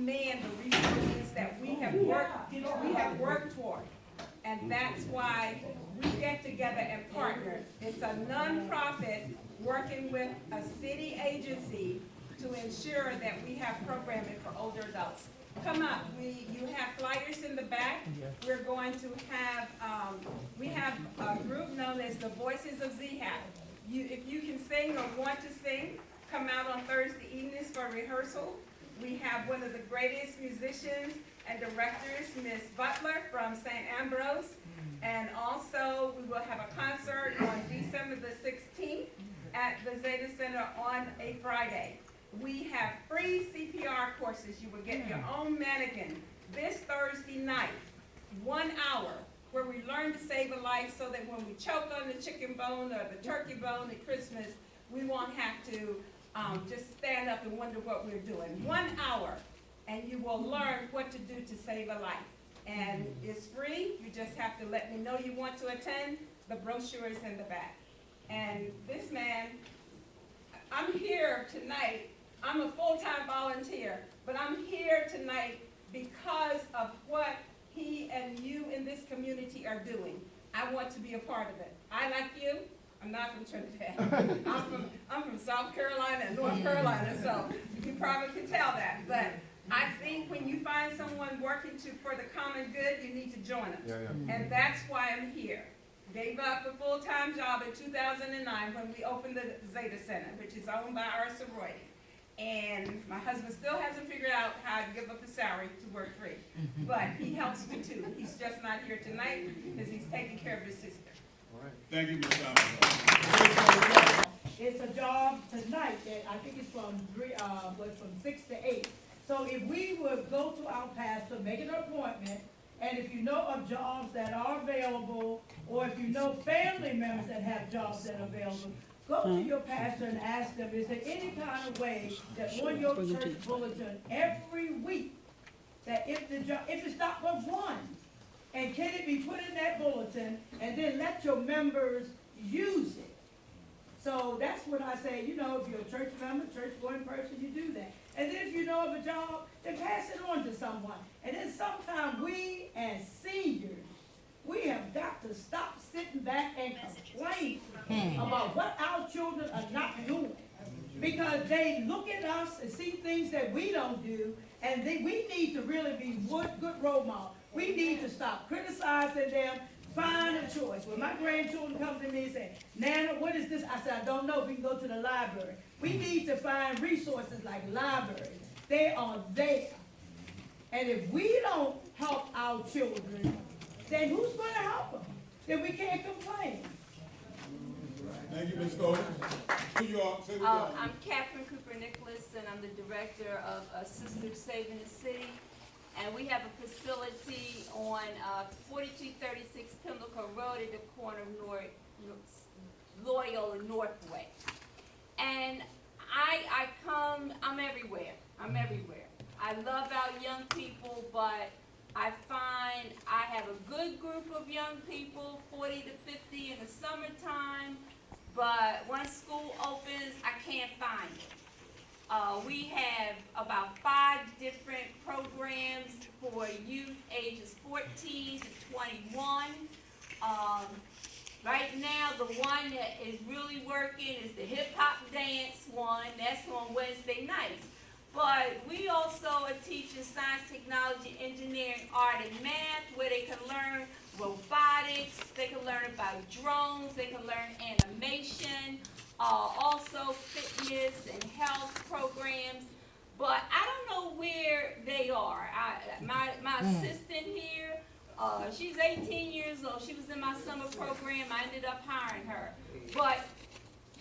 demand the resources that we have worked toward. And that's why we get together and partner. It's a nonprofit working with a city agency to ensure that we have programming for older adults. Come up, you have flyers in the back. We're going to have, we have a group known as the Voices of ZHAP. If you can sing or want to sing, come out on Thursday evenings for rehearsal. We have one of the greatest musicians and directors, Miss Butler from St. Ambrose. And also, we will have a concert on December the 16th at the Zeta Center on a Friday. We have free CPR courses. You will get your own mannequin this Thursday night, 1 hour, where we learn to save a life so that when we choke on the chicken bone or the turkey bone at Christmas, we won't have to just stand up and wonder what we're doing. 1 hour, and you will learn what to do to save a life. And it's free. You just have to let me know you want to attend. The brochure is in the back. And this man, I'm here tonight. I'm a full-time volunteer, but I'm here tonight because of what he and you in this community are doing. I want to be a part of it. I, like you, I'm not from Trinidad. I'm from South Carolina and North Carolina, so you probably can tell that. But I think when you find someone working for the common good, you need to join them. And that's why I'm here. Gave up a full-time job in 2009 when we opened the Zeta Center, which is owned by our sorority. And my husband still hasn't figured out how to give up his salary to work free. But he helps me too. He's just not here tonight because he's taking care of his sister. All right. Thank you, Ms. Thomas. It's a job tonight that I think it's from 6 to 8. So if we would go to our pastor, make an appointment, and if you know of jobs that are available, or if you know family members that have jobs that are available, go to your pastor and ask them, is there any kind of way that on your church bulletin every week, that if it's not but one, and can it be put in that bulletin, and then let your members use it? So that's what I say, you know, if you're a church member, church-going person, you do that. And then if you know of a job, then pass it on to someone. And then sometimes we as seniors, we have got to stop sitting back and complain about what our children are not doing. Because they look at us and see things that we don't do, and we need to really be good role models. We need to stop criticizing them, find a choice. When my grandchildren come to me and say, Nana, what is this? I said, I don't know. We can go to the library. We need to find resources like libraries. They are there. And if we don't help our children, then who's going to help them? Then we can't complain. Thank you, Ms. Cole. New York, say what you I'm Catherine Cooper Nicholas, and I'm the director of Sisters Saving the City. And we have a facility on 4236 Pimlico Road at the corner of Loyal and Northway. And I'm everywhere. I'm everywhere. I love our young people, but I find I have a good group of young people, 40 to 50 in the summertime, but once school opens, I can't find it. We have about 5 different programs for youth ages 14 to 21. Right now, the one that is really working is the hip-hop dance one. That's on Wednesday nights. But we also are teaching science, technology, engineering, art, and math, where they can learn robotics, they can learn about drones, they can learn animation, also fitness and health programs. But I don't know where they are. My assistant here, she's 18 years old. She was in my summer program. I ended up hiring her. But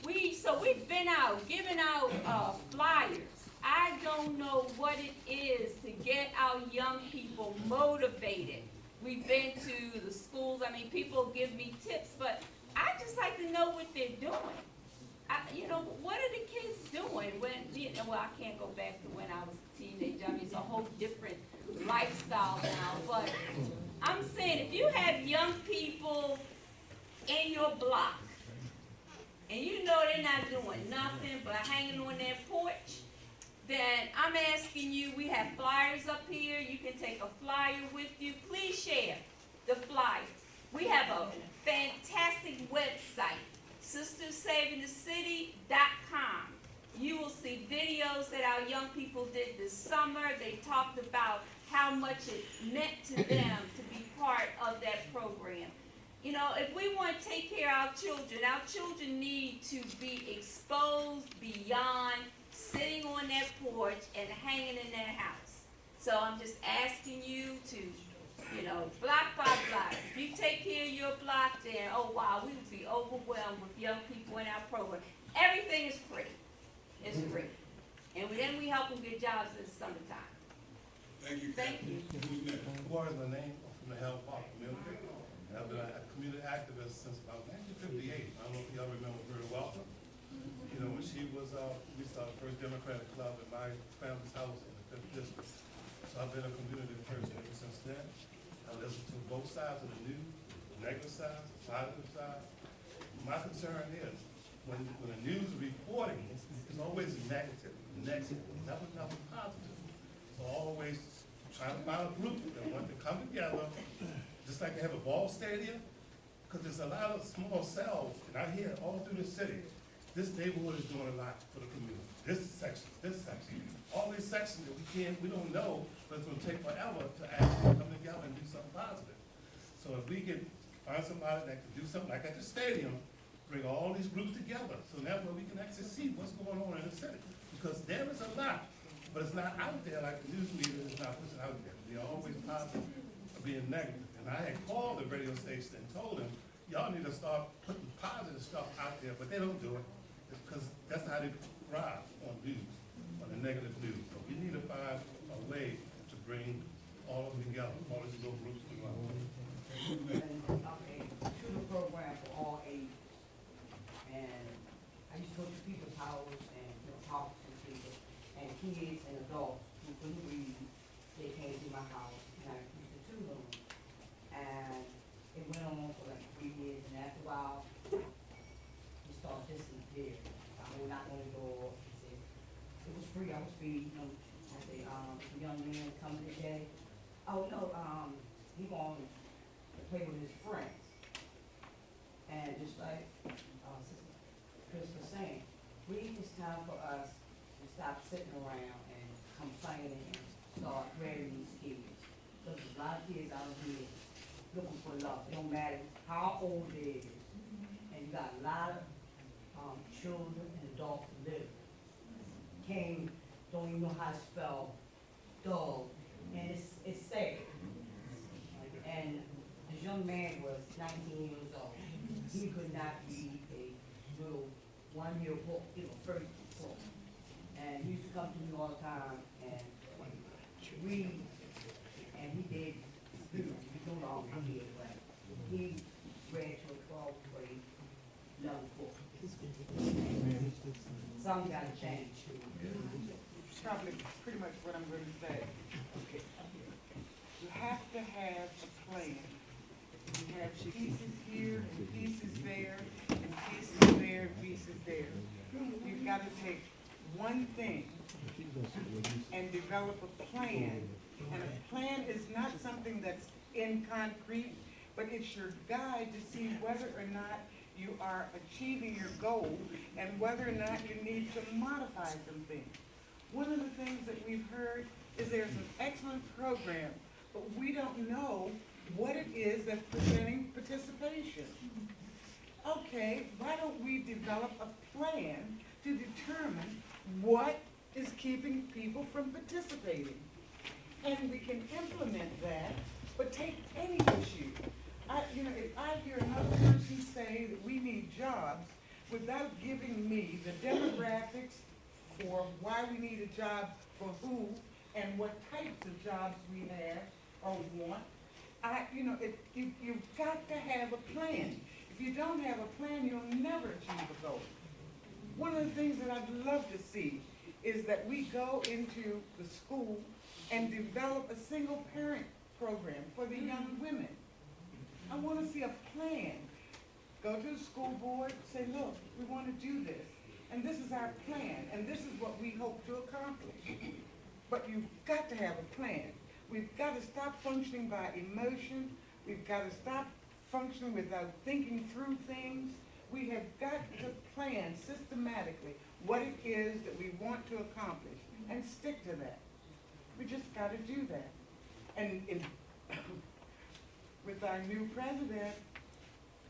we've been out, giving out flyers. I don't know what it is to get our young people motivated. We've been to the schools. I mean, people give me tips, but I just like to know what they're doing. What are the kids doing when, well, I can't go back to when I was a teenager. I mean, it's a whole different lifestyle now. But I'm saying, if you have young people in your block, and you know they're not doing nothing but hanging on their porch, then I'm asking you, we have flyers up here. You can take a flyer with you. Please share the flyers. We have a fantastic website, sistersavingthecity.com. You will see videos that our young people did this summer. They talked about how much it meant to them to be part of that program. You know, if we want to take care of our children need to be exposed beyond sitting on their porch and hanging in their house. So I'm just asking you to, you know, block by block. If you take care of your block, then, oh wow, we would be overwhelmed with young people in our program. Everything is free. It's free. And then we help them get jobs in the summertime. Thank you, Thank Captain. you. Who's next? What is my name? I'm from the Health Park community. And I've been a community activist since about 1958. I don't know if y'all remember Berta Welcome. You know, when she was, we started the first Democratic club in my family's house in the 5th district. So I've been a community person ever since then. I listen to both sides of the news, the negative side, the positive side. My concern is, when the news reporting, it's always negative, never nothing positive. So always trying to find a group that want to come together, just like they have a ball stadium, because there's a lot of small cells, and I hear all through the city, this neighborhood is doing a lot for the community. This section, all these sections that we don't know, but it's gonna take forever to actually come together and do something positive. So if we can find somebody that can do something like at the stadium, bring all these groups together, so that way we can actually see what's going on in the city. Because there is a lot, but it's not out there like the news media is not pushing out there. They're always positive or being negative. And I had called the radio station and told them, y'all need to start putting positive stuff out there, but they don't do it. It's because that's how they thrive on news, on the negative news. So we need to find a way to bring all of them together, all these little groups together. Okay, tutor program for all ages. And I used to go to people's houses and talk to people, and kids and adults who couldn't read, they came to my house, and I used to tutor them. And it went on for like 3 years, and after a while, we started disappearing. I would knock on the door, and say, it was free, I was feeding them. I say, the young man coming today, oh no, he going to play with his friends. And just like Sister Chris was saying, it's time for us to stop sitting around and complaining and start rearing these kids. Because there's a lot of kids out here looking for love. It don't matter how old they is. And you got a lot of children and adults live. Don't even know how to spell dog. And it's sad. And this young man was 19 years old. He could not read a little one-year book, first book. And he used to come to me all the time and read, and he did, he no longer did, but he read to a 12th grade young book. Something got to change too. Probably pretty much what I'm going to say. Okay. You have to have a plan. You have pieces here and pieces there, and pieces there and pieces there. You've got to take one thing and develop a plan. And a plan is not something that's in concrete, but it's your guide to see whether or not you are achieving your goal and whether or not you need to modify some things. One of the things that we've heard is there's an excellent program, but we don't know what it is that's preventing participation. Okay, why don't we develop a plan to determine what is keeping people from participating? And we can implement that, but take any issue. If I hear another person say that we need jobs without giving me the demographics for why we need a job for who and what types of jobs we have or want, you've got to have a plan. If you don't have a plan, you'll never achieve a goal. One of the things that I'd love to see is that we go into the school and develop a single parent program for the young women. I want to see a plan. Go to the school board, say, look, we want to do this, and this is our plan, and this is what we hope to accomplish. but you've got to have a plan. We've got to stop functioning by emotion. We've got to stop functioning without thinking through things. We have got to plan systematically what it is that we want to accomplish and stick to that. We just got to do that. And with our new president,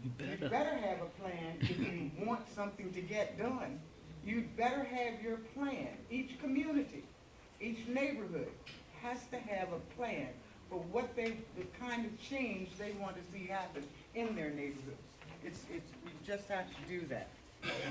you better have a plan if you want something to get done. You'd better have your plan. Each community, each neighborhood has to have a plan for what the kind of change they want to see happen in their neighborhoods. You just have to do that.